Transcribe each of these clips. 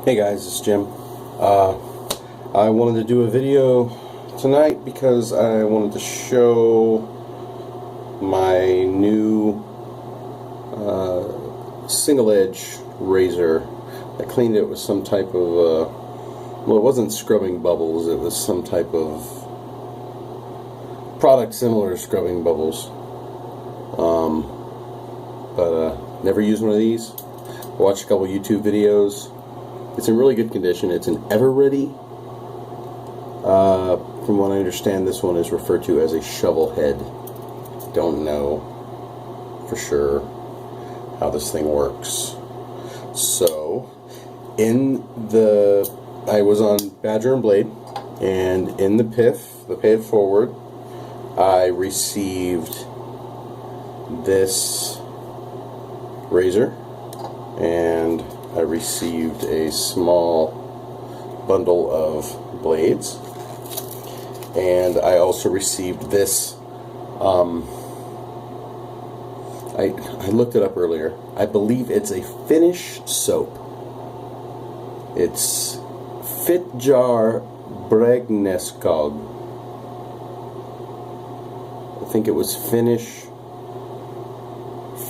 Hey guys, it's Jim. I wanted to do a video tonight because I wanted to show my new single edge razor. I cleaned it with some type of, well, it wasn't scrubbing bubbles, it was some type of product similar to scrubbing bubbles. But never used one of these. I watched a couple YouTube videos. It's in really good condition. It's an Ever-Ready. From what I understand, this one is referred to as a Shovelhead. Don't know for sure how this thing works. So, I was on Badger and Blade, and in the pay it forward, I received this razor, and I received a small bundle of blades, and I also received this. I looked it up earlier. I believe it's a Finnish soap. It's Fitjar Bregneskog. I think it was Finnish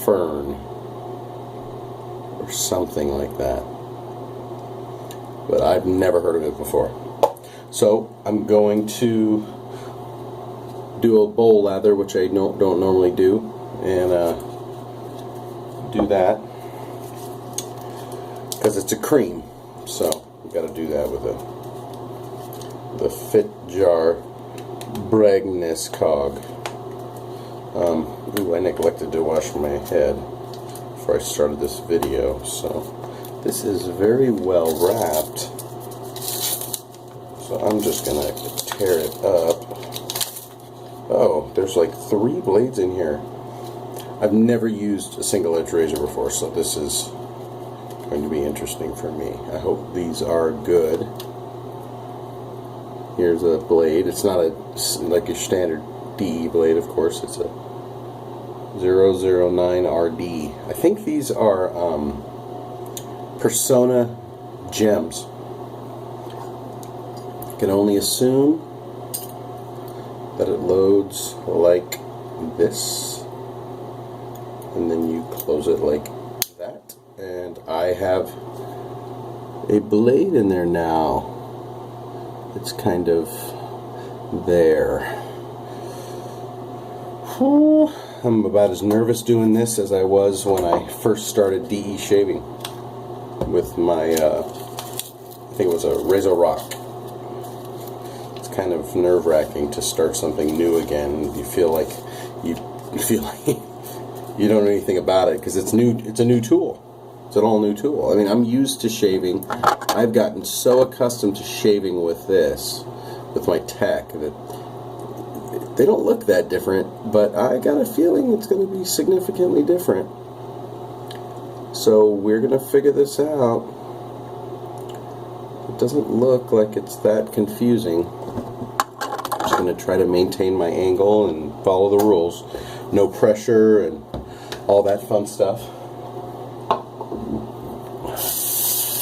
fern or something like that, but I've never heard of it before. So I'm going to do a bowl lather, which I don't normally do, and do that because it's a cream, so you got to do that with the Fitjar Bregneskog. Ooh, I neglected to wash my head before I started this video, so this is very well wrapped. So I'm just gonna tear it up. Oh, there's like 3 blades in here. I've never used a single edge razor before, so this is going to be interesting for me. I hope these are good. Here's a blade. It's not like a standard DE blade, of course. It's a 009RD. I think these are Personna Gems. I can only assume that it loads like this, and then you close it like that, and I have a blade in there now. It's kind of there. Whew. I'm about as nervous doing this as I was when I first started DE shaving with my, I think it was a Razor Rock. It's kind of nerve-wracking to start something new again. You feel like you don't know anything about it because it's new. It's a new tool. It's an all-new tool. I mean, I'm used to shaving. I've gotten so accustomed to shaving with this, with my tech, that they don't look that different, but I got a feeling it's going to be significantly different. So we're going to figure this out. It doesn't look like it's that confusing. I'm just going to try to maintain my angle and follow the rules. No pressure and all that fun stuff.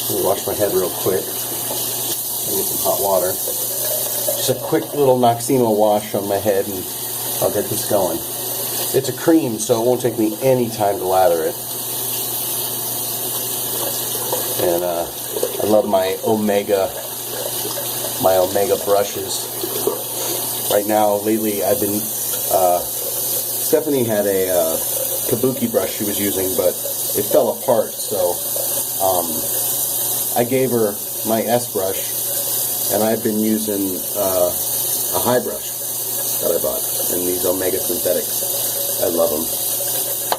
Let me wash my head real quick and get some hot water. Just a quick little Noxema wash on my head and I'll get this going. It's a cream, so it won't take me any time to lather it. And I love my Omega brushes. Right now, lately, I've been, Stephanie had a kabuki brush she was using, but it fell apart, so I gave her my S brush, and I've been using a high brush that I bought, and these Omega synthetics. I love them.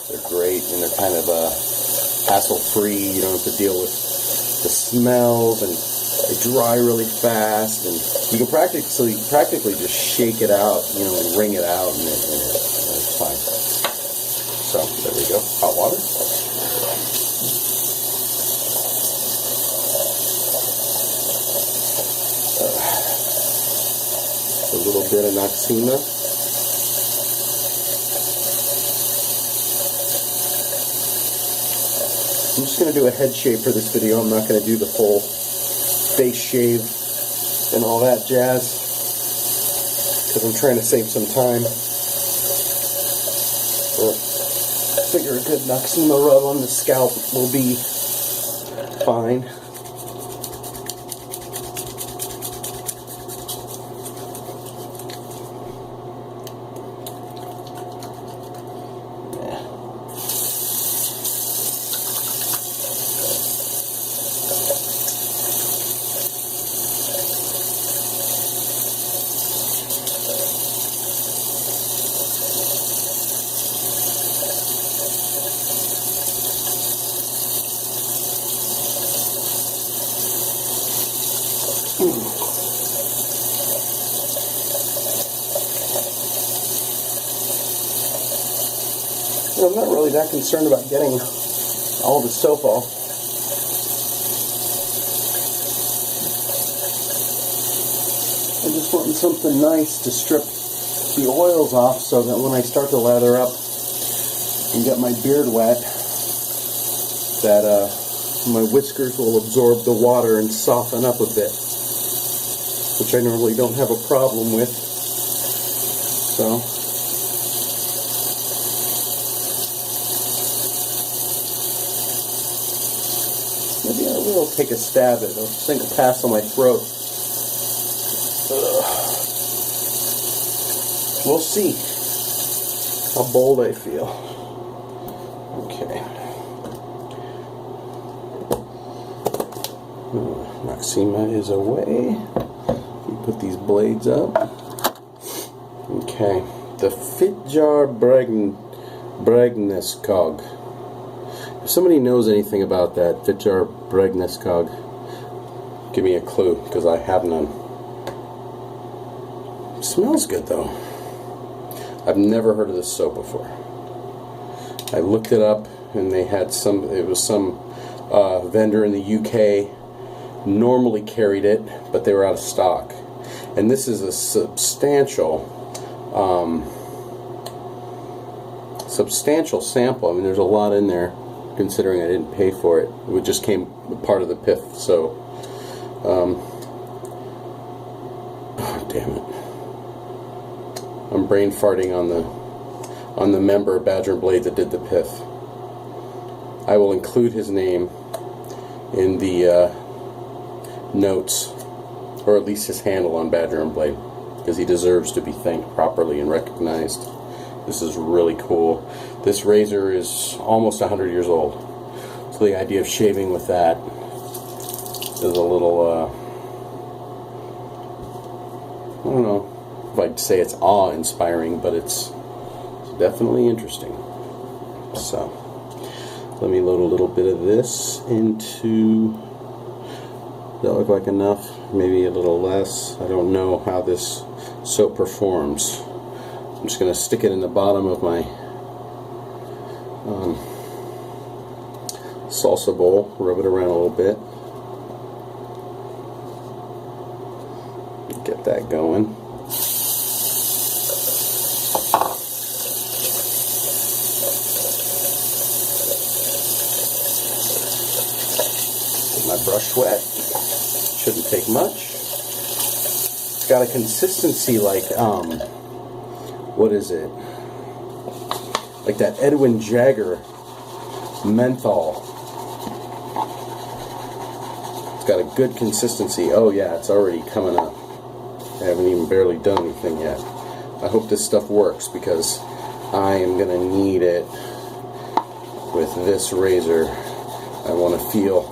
They're great, and they're kind of hassle-free. You don't have to deal with the smells, and they dry really fast, and you can practically just shake it out, you know, and wring it out, and it's fine. So, there we go. Hot water. A little bit of Noxema. I'm just going to do a head shave for this video. I'm not going to do the full face shave and all that jazz because I'm trying to save some time. But I figure a good Noxema rub on the scalp will be fine. I'm not really that concerned about getting all the soap off. I'm just wanting something nice to strip the oils off so that when I start to lather up and get my beard wet, that my whiskers will absorb the water and soften up a bit, which I normally don't have a problem with. So maybe I will take a stab at it. I'll sink a pass on my throat. We'll see how bold I feel. Okay. Noxema is away. We put these blades up. Okay. The Fitjar Bregneskog. If somebody knows anything about that, Fitjar Bregneskog, give me a clue, because I have none. It smells good though. I've never heard of this soap before. I looked it up and they had some, it was some vendor in the UK normally carried it, but they were out of stock. And this is a substantial sample. I mean, there's a lot in there, considering I didn't pay for it. It just came part of the PIF, so oh, damn it. I'm brain farting on the member Badger and Blade that did the PIF. I will include his name in the notes, or at least his handle on Badger and Blade, because he deserves to be thanked properly and recognized. This is really cool. This razor is almost 100 years old, so the idea of shaving with that is a little, I don't know if I'd say it's awe-inspiring, but it's definitely interesting. So, let me load a little bit of this into, does that look like enough? Maybe a little less. I don't know how this soap performs. I'm just going to stick it in the bottom of my salsa bowl, rub it around a little bit, get that going. Get my brush wet. Shouldn't take much. It's got a consistency like what is it? Like that Edwin Jagger menthol. It's got a good consistency. Oh yeah, it's already coming up. I haven't even barely done anything yet. I hope this stuff works, because I am going to need it with this razor. I want to feel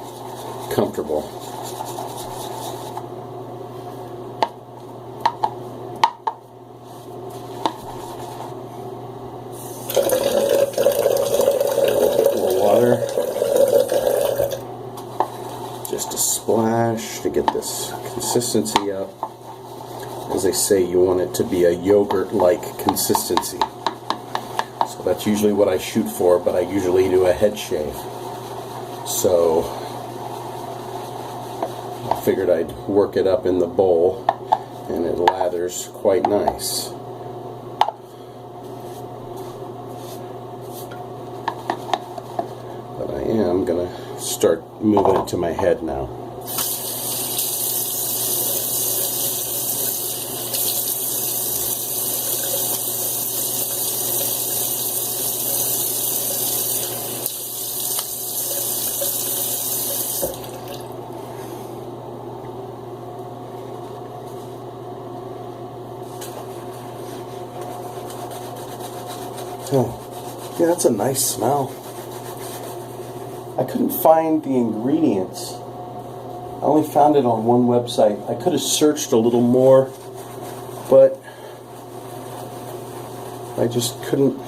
comfortable. Just a splash to get this consistency up. As they say, you want it to be a yogurt-like consistency. So that's usually what I shoot for, but I usually do a head shave. So I figured I'd work it up in the bowl, and it lathers quite nice. But I am gonna start moving it to my head now. Oh, yeah, that's a nice smell. I couldn't find the ingredients. I only found it on one website. I could have searched a little more, but I just couldn't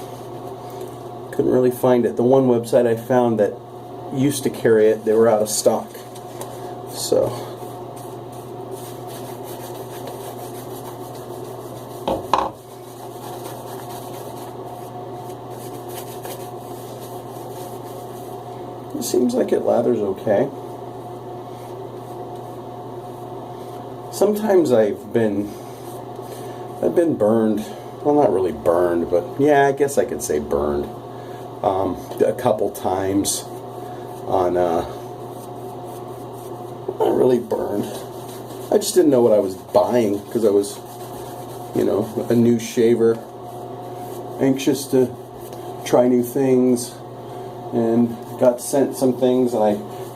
really find it. The one website I found that used to carry it, they were out of stock. So it seems like it lathers okay. Sometimes I've been burned. Well, not really burned, but yeah, I guess I could say burned. A couple times on not really burned. I just didn't know what I was buying because I was, you know, a new shaver, anxious to try new things, and got sent some things, and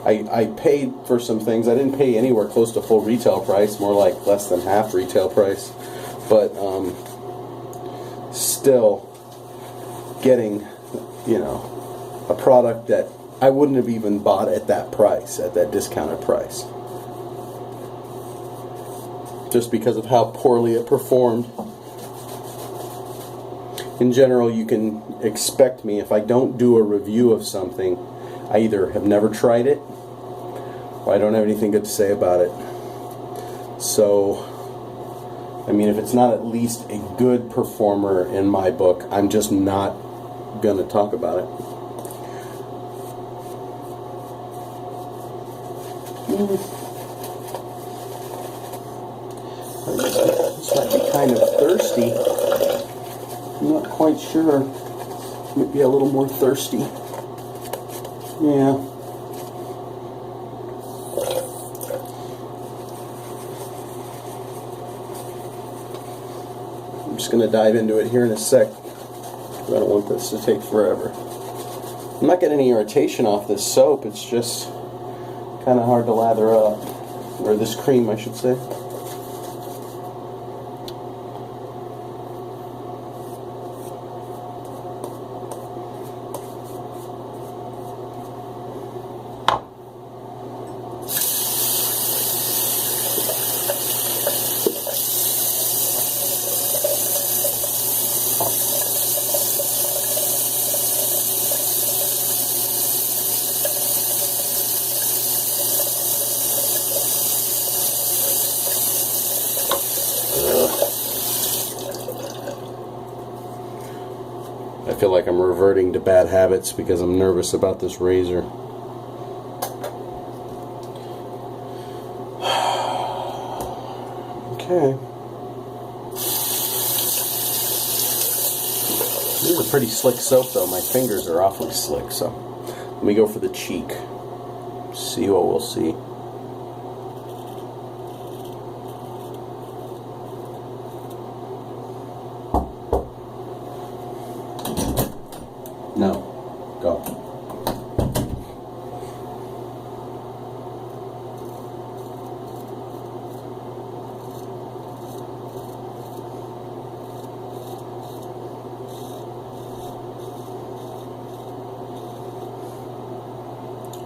I paid for some things. I didn't pay anywhere close to full retail price, more like less than half retail price, but still getting, you know, a product that I wouldn't have even bought at that price, at that discounted price, just because of how poorly it performed. In general, you can expect me, if I don't do a review of something, I either have never tried it or I don't have anything good to say about it. So, I mean, if it's not at least a good performer in my book, I'm just not going to talk about it. This might be kind of thirsty. I'm not quite sure. Might be a little more thirsty. Yeah. I'm just going to dive into it here in a sec. I don't want this to take forever. I'm not getting any irritation off this soap. It's just kind of hard to lather up. Or this cream, I should say. I feel like I'm reverting to bad habits because I'm nervous about this razor. Okay. This is a pretty slick soap though. My fingers are awfully slick, so let me go for the cheek. See what we'll see. No. Go.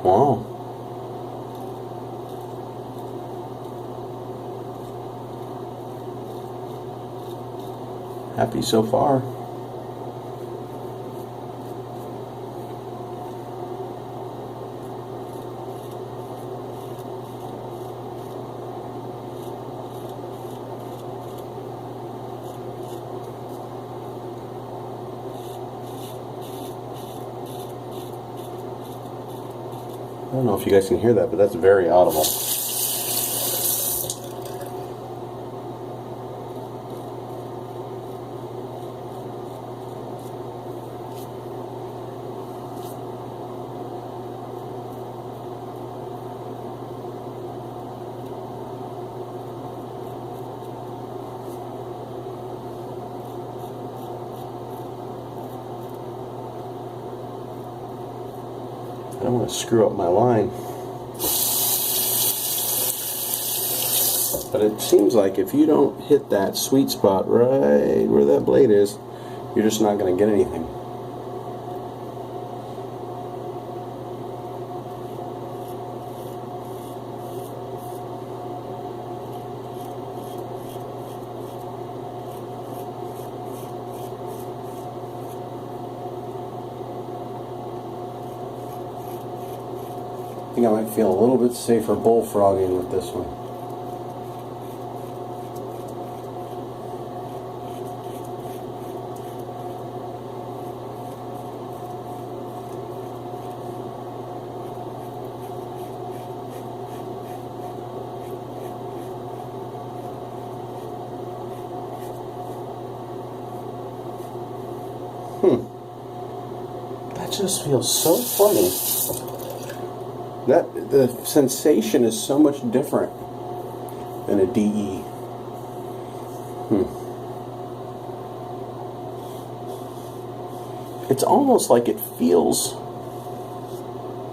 Wow. Happy so far. I don't know if you guys can hear that, but that's very audible. don't want to screw up my line. But it seems like if you don't hit that sweet spot right where that blade is, you're just not going to get anything. I think I might feel a little bit safer bullfrogging with this one. That just feels so funny. That the sensation is so much different than a DE. It's almost like it feels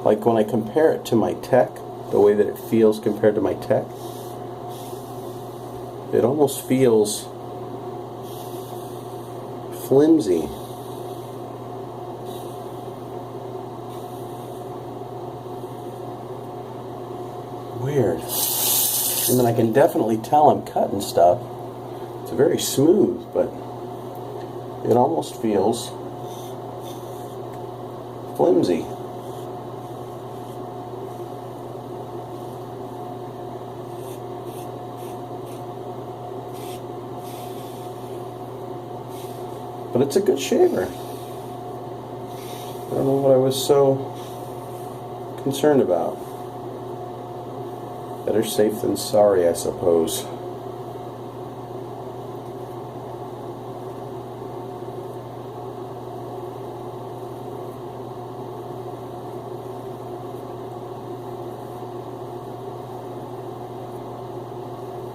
like when I compare it to my tech, the way that it feels compared to my tech, it almost feels flimsy. Weird. And then I can definitely tell I'm cutting stuff. It's very smooth, but it almost feels flimsy. But it's a good shaver. I don't know what I was so concerned about. Better safe than sorry, I suppose.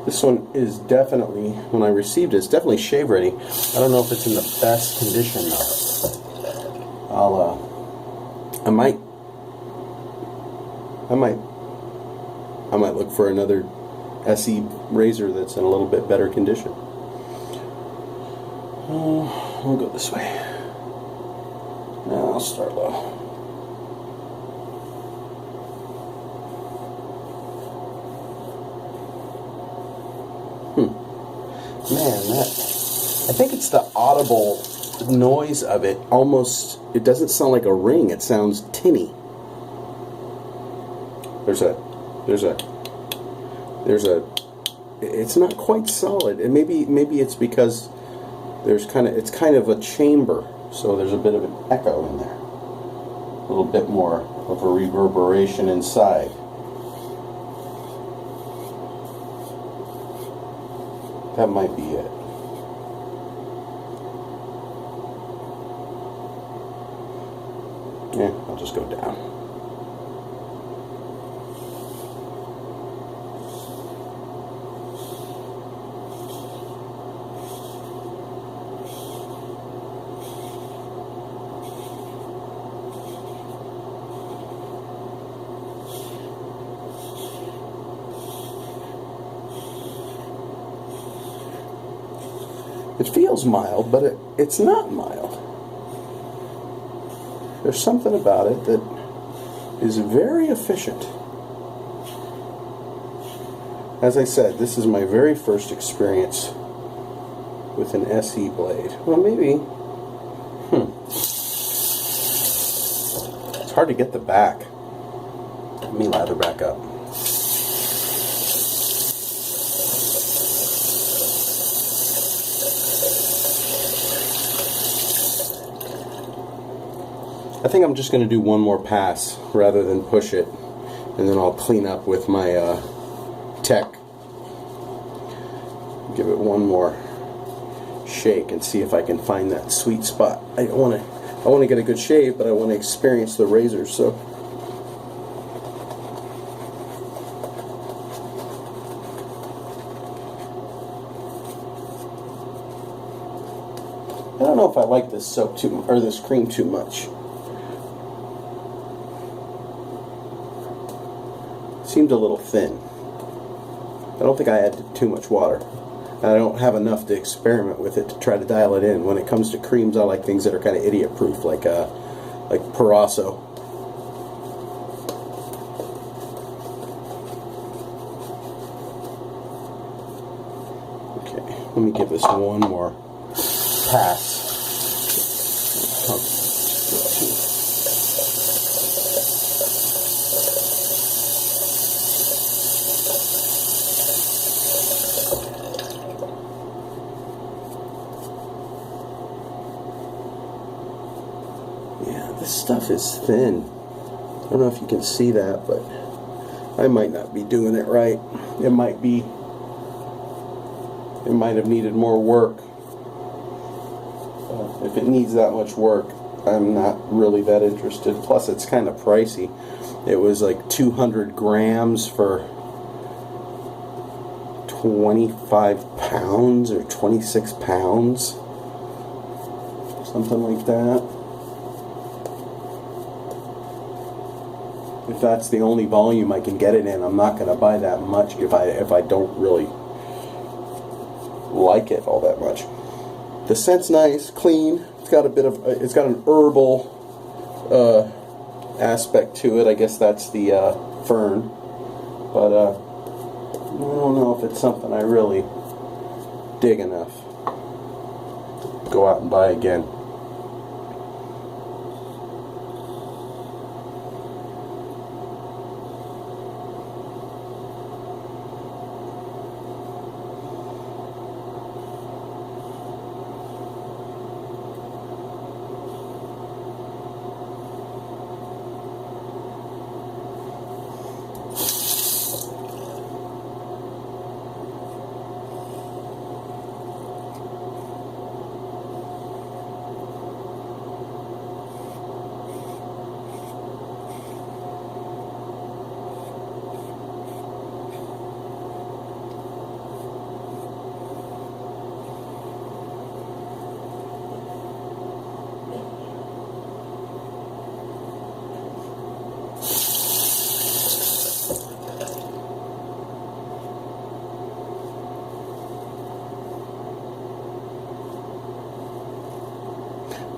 This one is definitely, when I received it, it's definitely shave ready. I don't know if it's in the best condition though. I might look for another SE razor that's in a little bit better condition. We'll go this way. Now I'll start low. Man, I think it's the audible noise of it. Almost, it doesn't sound like a ring. It sounds tinny. There's a. It's not quite solid, and maybe it's because it's kind of a chamber, so there's a bit of an echo in there, a little bit more of a reverberation inside. That might be it. Yeah, I'll just go down. It feels mild, but it's not mild. There's something about it that is very efficient. As I said, this is my very first experience with an SE blade. Well, maybe. It's hard to get the back. Let me lather back up. I think I'm just going to do one more pass rather than push it, and then I'll clean up with my tech. Give it one more shake and see if I can find that sweet spot. I want to get a good shave, but I want to experience the razor. So I don't know if I like this soap or this cream too much. seemed a little thin. I don't think I added too much water. I don't have enough to experiment with it to try to dial it in. When it comes to creams, I like things that are kind of idiot-proof, like Parasso. Okay, let me give this one more pass. This stuff is thin. I don't know if you can see that, but I might not be doing it right. It might have needed more work. If it needs that much work, I'm not really that interested. Plus, it's kind of pricey. It was like 200 grams for 25 pounds or 26 pounds. Something like that. If that's the only volume I can get it in, I'm not going to buy that much if I don't really like it all that much. The scent's nice, clean. It's got an herbal aspect to it. I guess that's the fern, but I don't know if it's something I really dig enough to go out and buy again.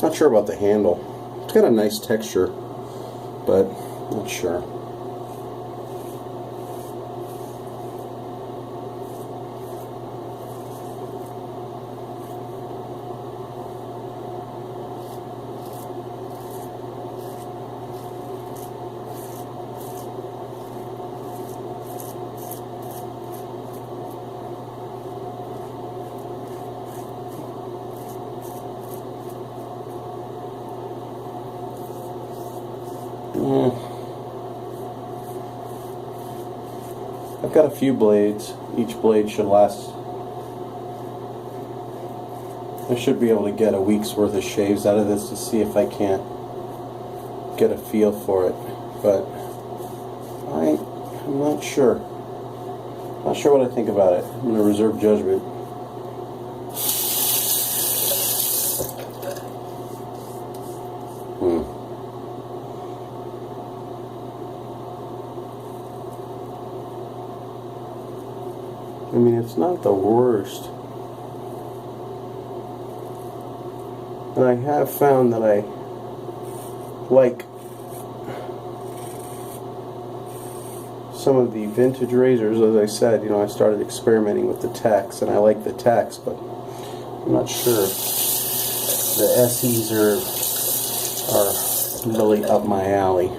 Not sure about the handle. It's got a nice texture, but not sure. I've got a few blades. Each blade should last. I should be able to get a week's worth of shaves out of this to see if I can't get a feel for it. But I'm not sure. Not sure what I think about it. I'm going to reserve judgment. I mean, it's not the worst. And I have found that I like some of the vintage razors. As I said, I started experimenting with the tacks, and I like the tacks, but I'm not sure the SEs are really up my alley.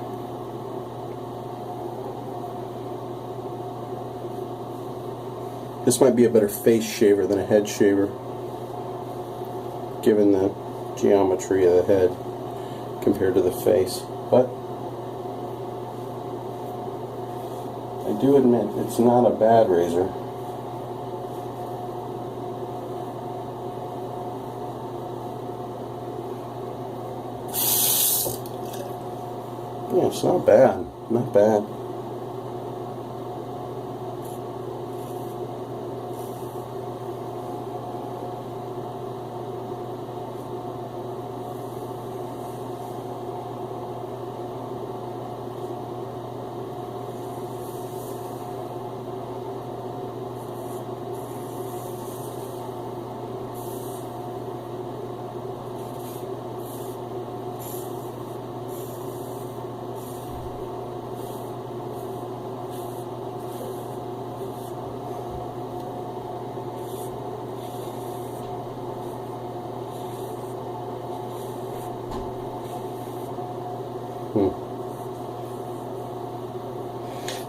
This might be a better face shaver than a head shaver, given the geometry of the head compared to the face. But I do admit it's not a bad razor. Yeah, it's not bad. Not bad.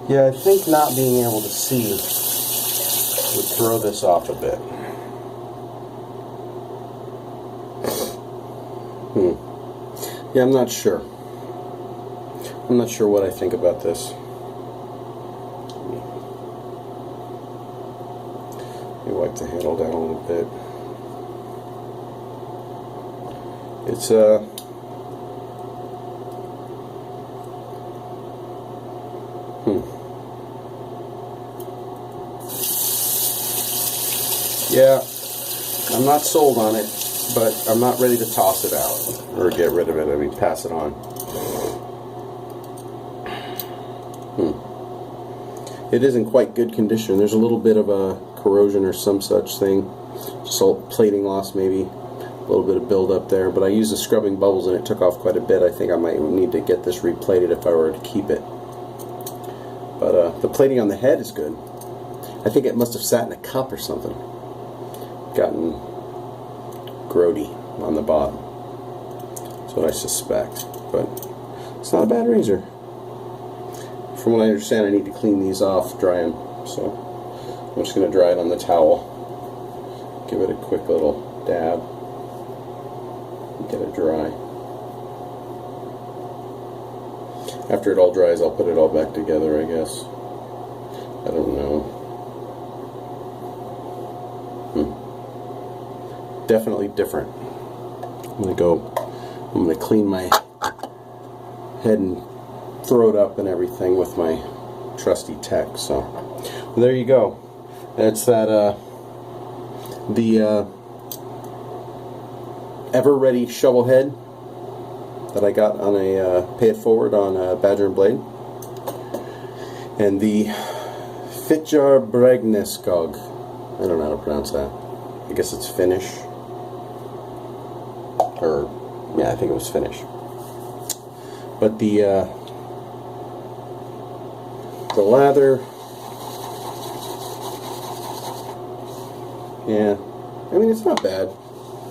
Yeah, I think not being able to see would throw this off a bit. Yeah, I'm not sure. I'm not sure what I think about this. Let me wipe the handle down a little bit. It's yeah, I'm not sold on it, but I'm not ready to toss it out or get rid of it. I mean, pass it on. It is in quite good condition. There's a little bit of a corrosion or some such thing. Salt plating loss maybe. A little bit of buildup there. But I used the scrubbing bubbles and it took off quite a bit. I think I might need to get this replated if I were to keep it. But the plating on the head is good. I think it must have sat in a cup or something. Gotten grody on the bottom. That's what I suspect. But it's not a bad razor. From what I understand, I need to clean these off, dry them. So I'm just going to dry it on the towel. Give it a quick little dab. Get it dry. After it all dries, I'll put it all back together, I guess. I don't know. Definitely different. I'm going to clean my head and throw it up and everything with my trusty tech. So there you go. That's that the ever ready Shovelhead that I got on a Pay It Forward on Badger and Blade, and the Fitjar Bregneskog. I don't know how to pronounce that. I guess it's Finnish, or yeah, I think it was Finnish. But the Lather, yeah, I mean, it's not bad.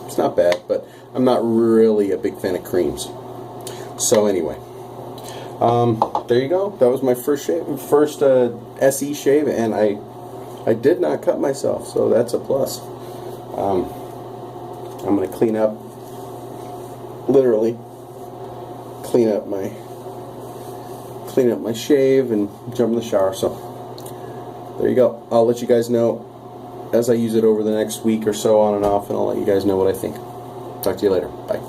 It's not bad, but I'm not really a big fan of creams. So anyway, there you go. That was my first SE shave, and I did not cut myself, so that's a plus. I'm going to clean up, literally clean up my shave and jump in the shower. So there you go. I'll let you guys know as I use it over the next week or so, on and off, and I'll let you guys know what I think. Talk to you later. Bye.